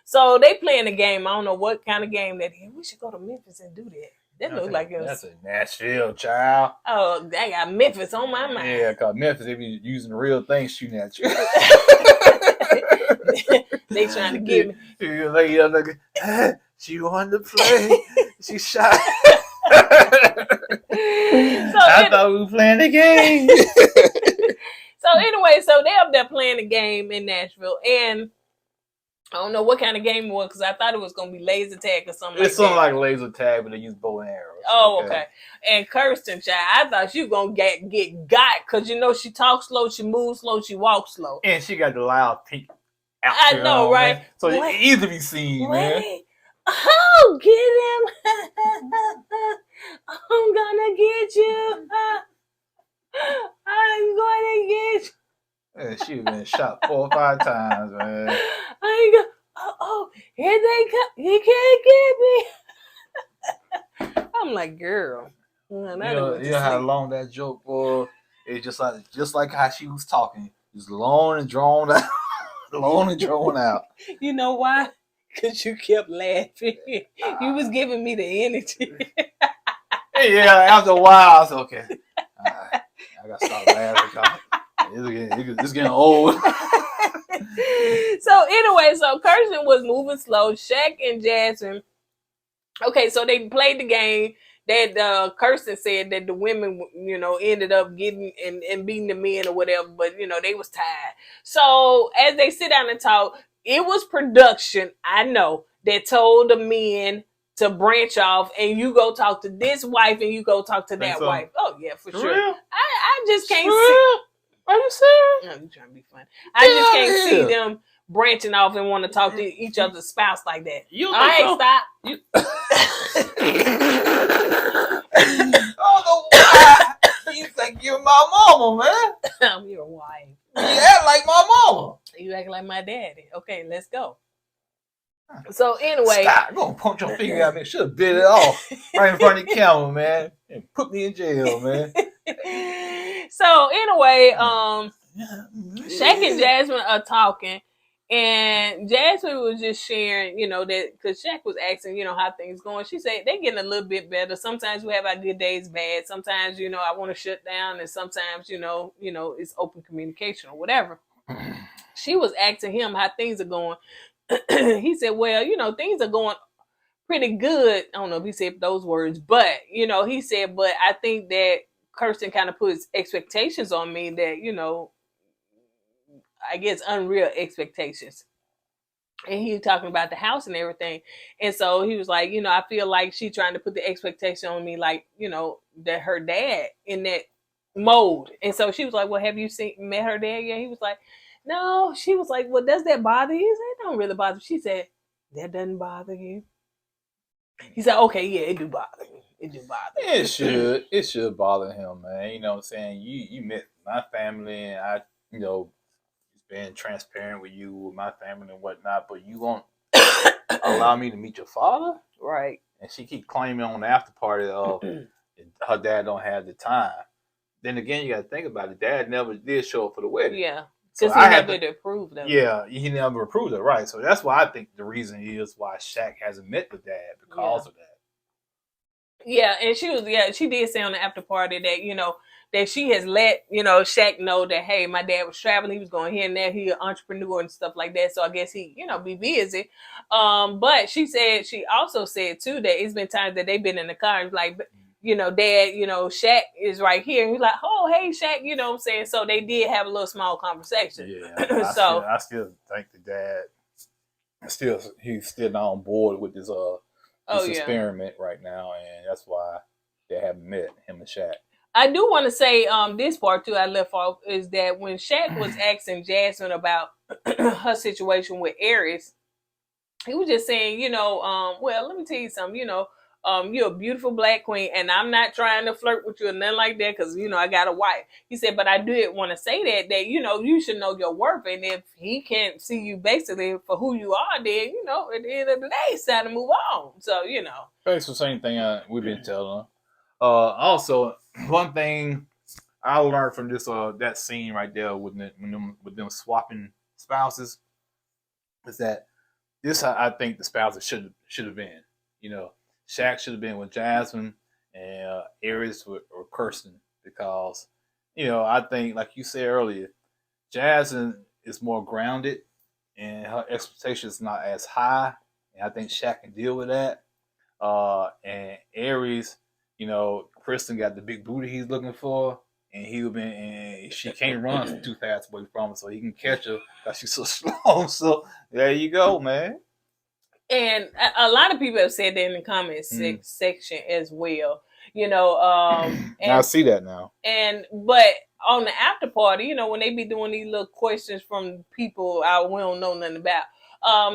Speaker 1: So they playing a game. I don't know what kind of game that is. We should go to Memphis and do that. That looks like it was.
Speaker 2: That's a Nashville, child.
Speaker 1: Oh, I got Memphis on my mind.
Speaker 2: Yeah, because Memphis, they be using real things shooting at you.
Speaker 1: They trying to get
Speaker 2: me. She wanted to play. She shot. I thought we were playing the game.
Speaker 1: So anyway, so they up there playing the game in Nashville, and I don't know what kind of game it was, because I thought it was going to be laser tag or something.
Speaker 2: It's something like laser tag, but they use bow and arrows.
Speaker 1: Oh, okay. And Kirsten, child, I thought she was going to get got, because she talks slow, she moves slow, she walks slow.
Speaker 2: And she got the loud pink
Speaker 1: outfit. I know, right?
Speaker 2: Man. So it easy to be seen, man.
Speaker 1: Oh, get him. I'm going to get you. I'm going to get you.
Speaker 2: Yeah, she been shot 4 or 5 times, man.
Speaker 1: Here they come. You can't get me. I'm like, girl.
Speaker 2: You know how long that joke was? It's just like how she was talking. Just long and drawn out. Long and drawn out.
Speaker 1: You know why? Because you kept laughing. You was giving me the energy.
Speaker 2: Yeah, after a while, I was okay. I got to stop laughing. It's getting old.
Speaker 1: So anyway, so Kirsten was moving slow. Shaq and Jasmine. Okay, so they played the game. That Kirsten said that the women, ended up getting and beating the men or whatever, but they was tired. So as they sit down and talk, it was production, I know, that told the men to branch off and you go talk to this wife and you go talk to that wife. Oh yeah, for sure.
Speaker 2: Real?
Speaker 1: I just can't
Speaker 2: Real? Are you serious?
Speaker 1: see. I'm trying to be funny. I just can't see them branching off and want to talk to each other's spouse like that.
Speaker 2: You
Speaker 1: All right, stop.
Speaker 2: I don't know why you think you're my mama, man.
Speaker 1: I'm your wife.
Speaker 2: You act like my mama.
Speaker 1: You act like my daddy. Okay, let's go. So anyway,
Speaker 2: stop. I'm gonna punch your finger at me. Should have bit it off right in front of the camera, man, and put me in jail, man.
Speaker 1: So anyway, Shaq and Jasmine are talking, and Jasmine was just sharing, that because Shaq was asking, how things going. She said they getting a little bit better. Sometimes we have our good days, bad. Sometimes, I want to shut down, and sometimes, it's open communication or whatever. She was asking him how things are going. He said, well, things are going pretty good. I don't know if he said those words, but, he said, but I think that Kirsten kind of puts expectations on me that, I guess unreal expectations. And he was talking about the house and everything. And so he was like, I feel like she trying to put the expectation on me, like, that her dad in that mode. And so she was like, well, have you met her dad yet? He was like, no. She was like, well, does that bother you? He said, it don't really bother me. She said, that doesn't bother you? He said, okay, yeah, it do bother me. It do bother me.
Speaker 2: It should. It should bother him, man. You know what I'm saying? You met my family, and I, being transparent with you, with my family and whatnot, but you won't allow me to meet your father?
Speaker 1: Right.
Speaker 2: And she keep claiming on the after party of her dad don't have the time. Then again, you got to think about it. Dad never did show up for the wedding.
Speaker 1: Yeah.
Speaker 2: So
Speaker 1: Because he never approved them.
Speaker 2: Yeah, he never approved it, right. So that's why I think the reason is why Shaq hasn't met the dad, because of that.
Speaker 1: Yeah, and she did say on the after party that, that she has let, Shaq know that, hey, my dad was traveling, he was going here and there, he an entrepreneur and stuff like that. So I guess he, be busy. But she also said too that it's been times that they've been in the car and like, Dad, Shaq is right here. He's like, oh, hey, Shaq, you know what I'm saying? So they did have a little small conversation.
Speaker 2: Yeah. I still think the dad, he's still not on board with this experiment right now, and that's why they haven't met, him and Shaq.
Speaker 1: I do want to say this part too I left off is that when Shaq was asking Jasmine about her situation with Aries, he was just saying, well, let me tell you something, you're a beautiful black queen, and I'm not trying to flirt with you or nothing like that because, I got a wife. He said, but I did want to say that, you should know your worth. And if he can't see you basically for who you are, then, at the end of the day, it's time to move on. So,
Speaker 2: That's the same thing we've been telling her. Also, one thing I learned from this that scene right there with them swapping spouses is that this I think the spouses should have been. Shaq should have been with Jasmine and Aries or Kirsten because, I think, like you said earlier, Jasmine is more grounded and her expectations is not as high. And I think Shaq can deal with that. And Aries, Kristen got the big booty he's looking for, and she can't run too fast away from him, so he can catch her because she's so slow. So there you go, man.
Speaker 1: And a lot of people have said that in the comments section as well. And
Speaker 2: I see that now.
Speaker 1: But on the after party, when they be doing these little questions from people we don't know nothing about.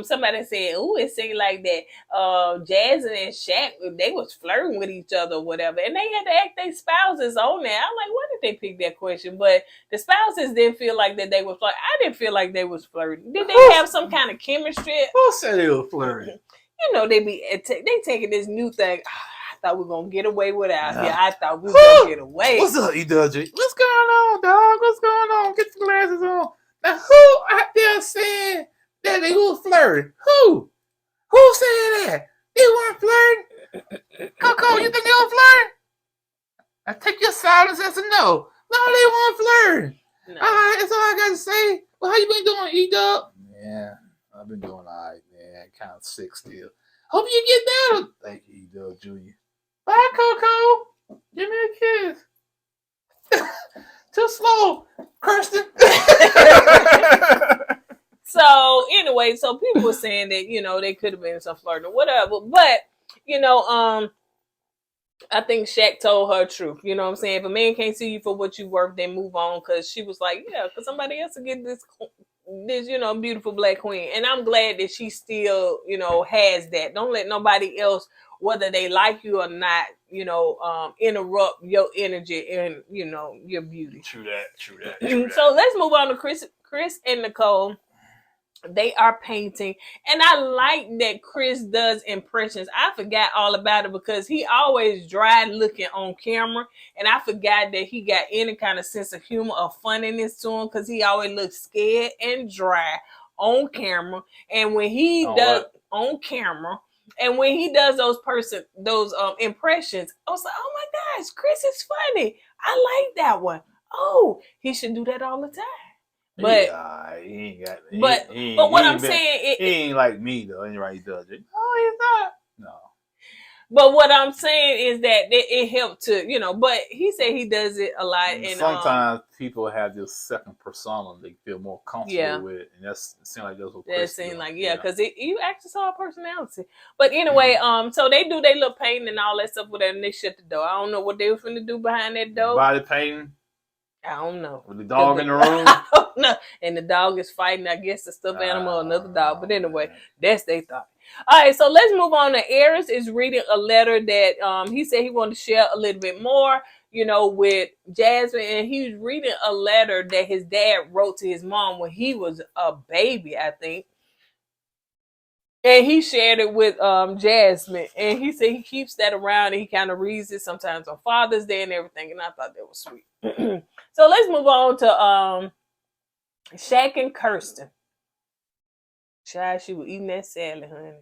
Speaker 1: Somebody said, "Ooh, it seemed like that Jasmine and Shaq, they was flirting with each other or whatever," and they had to act their spouses on there. I'm like, why did they pick that question? But the spouses didn't feel like that they was flirting. I didn't feel like they was flirting. Did they have some kind of chemistry?
Speaker 2: Who said they were flirting?
Speaker 1: They taking this new thing. I thought we were gonna get away without here. I thought we were gonna get away.
Speaker 2: What's up, E.W.? What's going on, dog? What's going on? Get the glasses on. Now, who out there saying that they were flirting? Who? Who said that? They weren't flirting? Coco, you think they were flirting? I take your silence as a no. No, they weren't flirting. No. All right, that's all I got to say. Well, how you been doing, E-Dub? man. I've been doing all right, man. Kind of sick still. Hope you get better. Thank you, Doug Jr. Bye, Coco. Give me a kiss. Too slow, Kirsten.
Speaker 1: So anyway, so people were saying that, you know, they could have been some flirting or whatever. But, you know, I think Shaq told her truth. You know what I'm saying? If a man can't see you for what you worth, then move on. Because she was like, yeah, because somebody else will get this, you know, beautiful black queen. And I'm glad that she still, you know, has that. Don't let nobody else, whether they like you or not, you know, interrupt your energy and, you know, your beauty.
Speaker 2: True that.
Speaker 1: So let's move on to Chris and Nicole. They are painting, and I like that Chris does impressions. I forgot all about it because he always dry looking on camera, and I forgot that he got any kind of sense of humor or funniness to him because he always looks scared and dry on camera. And when he does on camera, and when he does those impressions, I was like, oh my gosh, Chris is funny. I like that one. Oh, he should do that all the time. But
Speaker 2: yeah, he ain't got.
Speaker 1: But what I'm saying,
Speaker 2: he ain't like me though. Ain't right? He does it. Oh, he's not. No.
Speaker 1: But what I'm saying is that it helped to, you know. But he said he does it a lot. And
Speaker 2: sometimes people have this second persona they feel more comfortable with, and it seems like that's what.
Speaker 1: That seems like because you actually saw a personality. But anyway, so they do their little painting and all that stuff with that, and they shut the door. I don't know what they were finna do behind that door.
Speaker 2: Body painting.
Speaker 1: I don't know.
Speaker 2: With the dog in the room?
Speaker 1: No. And the dog is fighting, I guess, the stuffed animal or another dog. But anyway, that's their thought. All right, so let's move on to Aries is reading a letter that he said he wanted to share a little bit more, you know, with Jasmine. And he was reading a letter that his dad wrote to his mom when he was a baby, I think. And he shared it with Jasmine. And he said he keeps that around and he kind of reads it sometimes on Father's Day and everything. And I thought that was sweet. So let's move on to Shaq and Kirsten. Child, she was eating that salad, honey.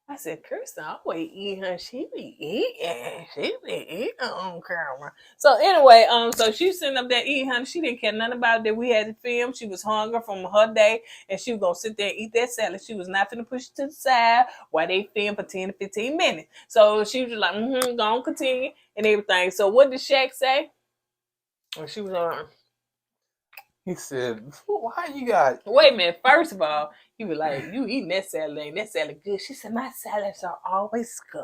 Speaker 1: I said, Kirsten always eat, honey. She be eating on camera. So anyway, so she was sitting up there eating, honey. She didn't care nothing about that. We had to film. She was hungry from her day, and she was gonna sit there and eat that salad. She was not gonna push it to the side while they film for 10 to 15 minutes. So she was just like, gonna continue and everything. So what did Shaq say? When she was on.
Speaker 2: He said, why you got...
Speaker 1: Wait a minute. First of all, he was like, you eating that salad, ain't that salad good? She said, my salads are always good.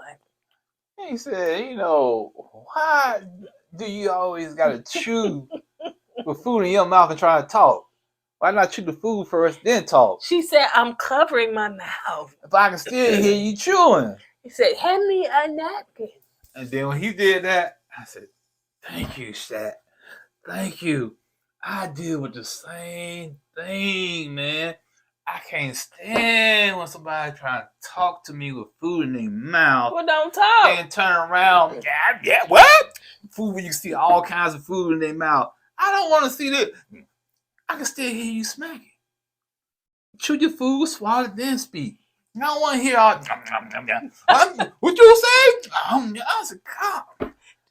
Speaker 2: He said, you know, why do you always got to chew with food in your mouth and try to talk? Why not chew the food first, then talk?
Speaker 1: She said, I'm covering my mouth.
Speaker 2: If I can still hear you chewing.
Speaker 1: He said, hand me a napkin.
Speaker 2: And then when he did that, I said, thank you, Shaq. Thank you. I deal with the same thing, man. I can't stand when somebody trying to talk to me with food in their mouth.
Speaker 1: Well, don't talk.
Speaker 2: And turn around. Yeah, what? Food when you see all kinds of food in their mouth. I don't want to see that. I can still hear you smacking. Chew your food, swallow it, then speak. I don't want to hear all. What you say? I said, God.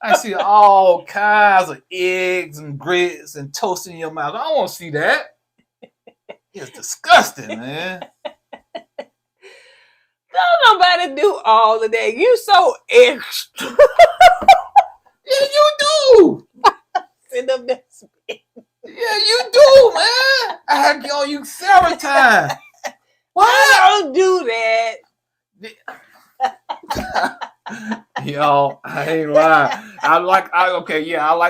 Speaker 2: I see all kinds of eggs and grits and toast in your mouth. I don't want to see that. It's disgusting, man.
Speaker 1: Don't nobody do all of that. You so extra.
Speaker 2: Yeah, you do.
Speaker 1: Sit up there.
Speaker 2: Yeah, you do, man. I have to get on you several times. Why?
Speaker 1: I don't do that.
Speaker 2: Yo, I ain't lying. I like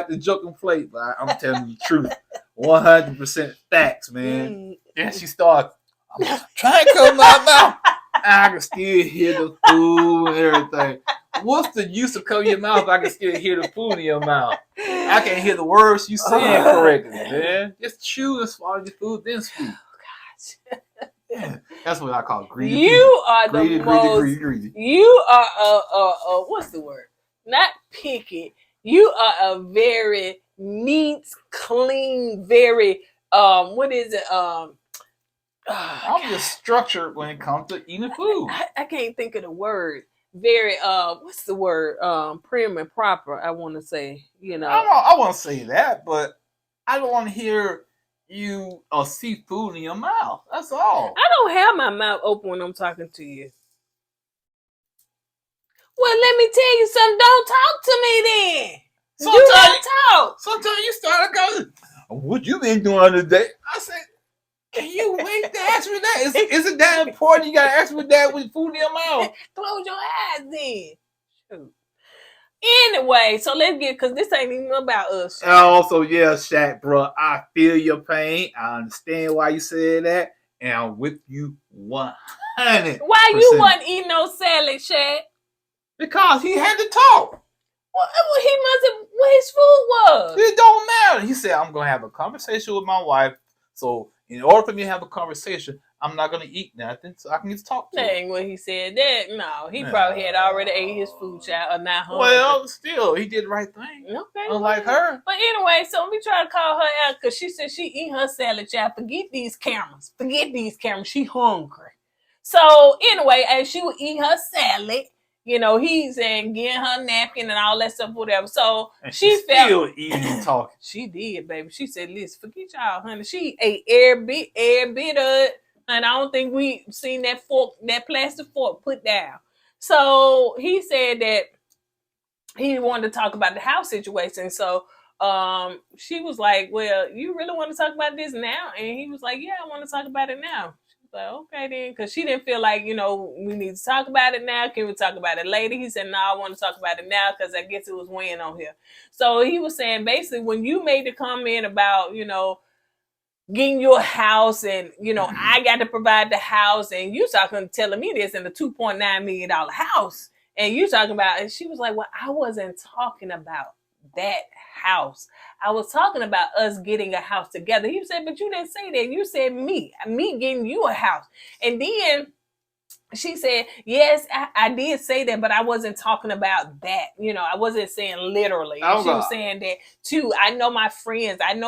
Speaker 2: the joke and plate, but I'm telling you the truth. 100% facts, man. Then she started, I'm trying to cover my mouth. I can still hear the food and everything. What's the use of covering your mouth if I can still hear the food in your mouth? I can't hear the words you saying correctly, man. Just chew and swallow your food, then speak.
Speaker 1: Oh, gosh.
Speaker 2: Yeah, that's what I call greedy.
Speaker 1: You are the
Speaker 2: greedy.
Speaker 1: You are what's the word? Not picky. You are a very neat, clean, very what is it?
Speaker 2: I'm just structured when it comes to eating food.
Speaker 1: I can't think of the word. Very what's the word? Prim and proper. I want to say. You know,
Speaker 2: I want to say that, but I don't want to hear you see food in your mouth. That's all.
Speaker 1: I don't have my mouth open when I'm talking to you. Well, let me tell you something. Don't talk to me then. Do not talk.
Speaker 2: Sometimes you start going, what you been doing today? I said, can you wait to ask me that? Is it that important? You gotta ask me that with food in your mouth.
Speaker 1: Close your eyes then. Shoot. Anyway, so let's get, because this ain't even about us.
Speaker 2: Also, yeah, Shaq, bro, I feel your pain. I understand why you said that, and I'm with you 100%.
Speaker 1: Why you wasn't eating no salad, Shaq?
Speaker 2: Because he had to talk.
Speaker 1: Well, he must have, what his food was.
Speaker 2: It don't matter. He said, I'm going to have a conversation with my wife. So in order for me to have a conversation, I'm not going to eat nothing so I can just talk to
Speaker 1: That
Speaker 2: her.
Speaker 1: ain't what he said. That, no, he probably had already ate his food, child, or not hungry.
Speaker 2: Well, still, he did the right thing.
Speaker 1: Okay.
Speaker 2: Unlike her.
Speaker 1: But anyway, so we try to call her out because she said she eat her salad, child. Forget these cameras. She hungry. So anyway, as she would eat her salad, you know, he's saying getting her napkin and all that stuff, whatever. So
Speaker 2: And
Speaker 1: she
Speaker 2: still
Speaker 1: felt
Speaker 2: eating and talking.
Speaker 1: She did, baby. She said, "Listen, forget y'all, honey." She ate every bit of it, and I don't think we seen that fork, that plastic fork, put down. So he said that he wanted to talk about the house situation. So she was like, "Well, you really want to talk about this now?" And he was like, "Yeah, I want to talk about it now." Like, okay then, because she didn't feel like, you know, we need to talk about it now. Can we talk about it later? He said, no, I want to talk about it now because I guess it was weighing on here. So he was saying basically when you made the comment about, you know, getting your house and, you know, I got to provide the house and you telling me this in a $2.9 million house. And you talking about, and she was like, well, I wasn't talking about that house. I was talking about us getting a house together. He said, but you didn't say that. You said me getting you a house. And then she said, yes, I did say that, but I wasn't talking about that. You know, I wasn't saying literally. She was saying that too. I know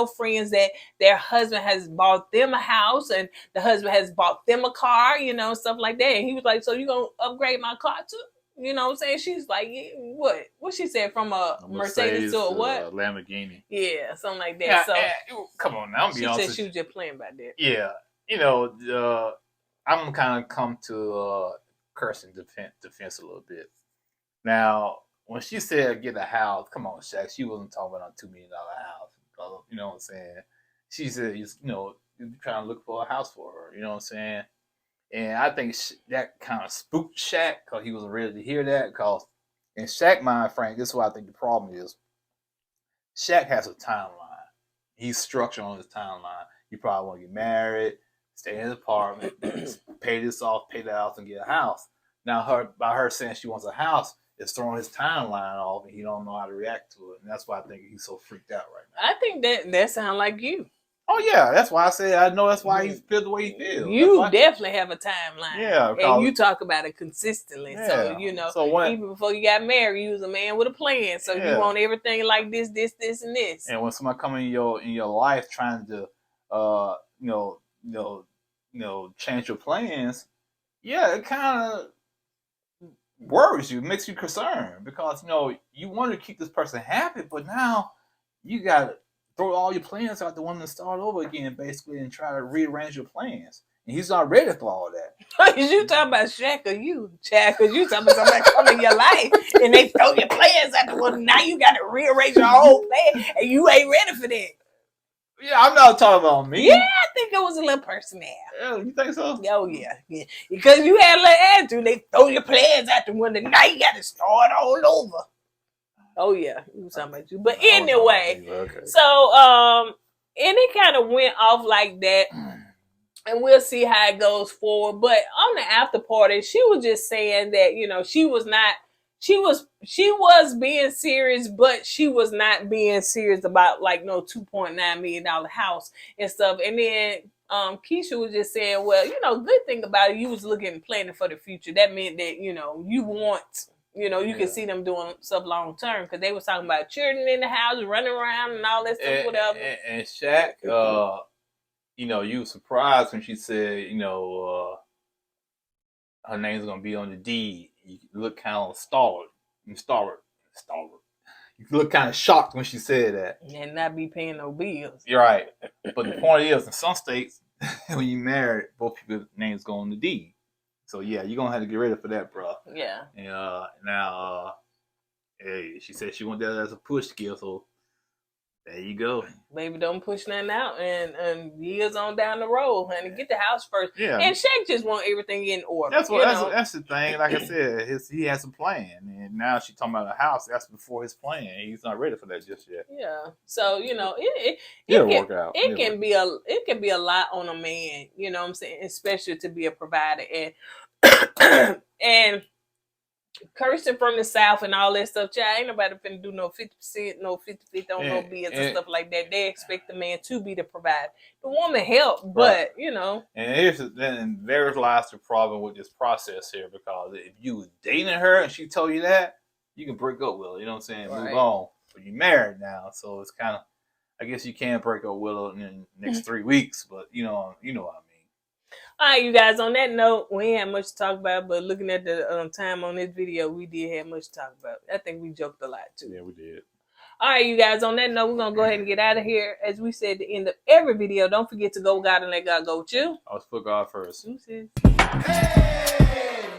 Speaker 1: friends that their husband has bought them a house and the husband has bought them a car, you know, stuff like that. And he was like, so you going to upgrade my car too? You know what I'm saying? She's like, yeah, what? What she said, from a Mercedes to a what?
Speaker 2: Lamborghini.
Speaker 1: Yeah, something like that.
Speaker 2: Yeah,
Speaker 1: so
Speaker 2: come on now.
Speaker 1: she said she was just playing about that.
Speaker 2: Yeah, you know, I'm kind of come to cursing defense a little bit. Now, when she said get a house, come on, Shaq, she wasn't talking about a $2 million house. You know what I'm saying? She said, you know, you're trying to look for a house for her. You know what I'm saying? And I think that kind of spooked Shaq because he wasn't ready to hear that. Because in Shaq mind frame, this is what I think the problem is. Shaq has a timeline. He's structured on his timeline. You probably want to get married, stay in his apartment, pay this off, pay that off, and get a house. Now, by her saying she wants a house, it's throwing his timeline off, and he don't know how to react to it. And that's why I think he's so freaked out right now.
Speaker 1: I think that sounds like you.
Speaker 2: Oh, yeah. That's why I said I know that's why he feels the way he feels.
Speaker 1: You definitely have a timeline.
Speaker 2: Yeah.
Speaker 1: And you talk about it consistently.
Speaker 2: Yeah.
Speaker 1: So, you know, even before you got married, you was a man with a plan. So you want everything like this, and this.
Speaker 2: And when somebody come in your life trying to, change your plans, yeah, it kind of worries you, makes you concerned because, you know, you want to keep this person happy, but now you got to throw all your plans out the window and start over again, basically, and try to rearrange your plans. And he's not ready for all that.
Speaker 1: You talking about Shaq or you, Chad? Because you talking about somebody come in your life and they throw your plans out the window. Now you got to rearrange your whole plan, and you ain't ready for that.
Speaker 2: Yeah, I'm not talking about me.
Speaker 1: Yeah, I think it was a little personnel.
Speaker 2: Yeah, you think so?
Speaker 1: Oh, yeah. Because you had a little attitude. They throw your plans out the window. Now you got to start all over. Oh, yeah. He was talking about you. But anyway,
Speaker 2: okay.
Speaker 1: So, and it kind of went off like that. And we'll see how it goes forward. But on the after party, she was just saying that, you know, she was being serious, but she was not being serious about like no $2.9 million house and stuff. And then Keisha was just saying, well, you know, good thing about it, you was looking and planning for the future. That meant that, you know, you want, you know, you can see them doing stuff long term because they was talking about children in the house, running around and all that stuff, whatever.
Speaker 2: And Shaq, you know, you were surprised when she said, you know, her name's gonna be on the deed. You look kind of stalwart. You You look kind of shocked when she said that.
Speaker 1: And not be paying no bills.
Speaker 2: You're right. But the point is, in some states, when you married, both people's names go on the deed. So yeah, you're gonna have to get ready for that, bro.
Speaker 1: Yeah.
Speaker 2: And now, hey, she said she wanted that as a push skill, so there you go.
Speaker 1: Baby, don't push nothing out, and years on down the road, honey. Get the house first.
Speaker 2: Yeah.
Speaker 1: And Shaq just want everything in order.
Speaker 2: That's the thing. Like I said, he has a plan, and now she's talking about a house. That's before his plan. He's not ready for that just yet.
Speaker 1: Yeah. So
Speaker 2: It'll work out.
Speaker 1: It can be a lot on a man. You know what I'm saying, especially to be a provider and and. Kirsten from the South and all that stuff, child, ain't nobody finna do no 50%, no 50-50 on no bills and stuff like that. They expect the man to be the provider. The woman help, but,
Speaker 2: right. And there's lies the problem with this process here, because if you was dating her and she told you that, you can break up with her, you know what I'm saying? Right. Move on. But you're married now, so it's kind of, I guess you can break up with her in the next 3 weeks, but you know what I mean.
Speaker 1: All right, you guys, on that note, we ain't had much to talk about, but looking at the time on this video, we did have much to talk about. I think we joked a lot, too.
Speaker 2: Yeah, we did.
Speaker 1: All right, you guys, on that note, we're going to go ahead and get out of here. As we said at the end of every video, don't forget to go God and let God go with you.
Speaker 2: Let's put God first.
Speaker 1: Deuces.
Speaker 3: Hey!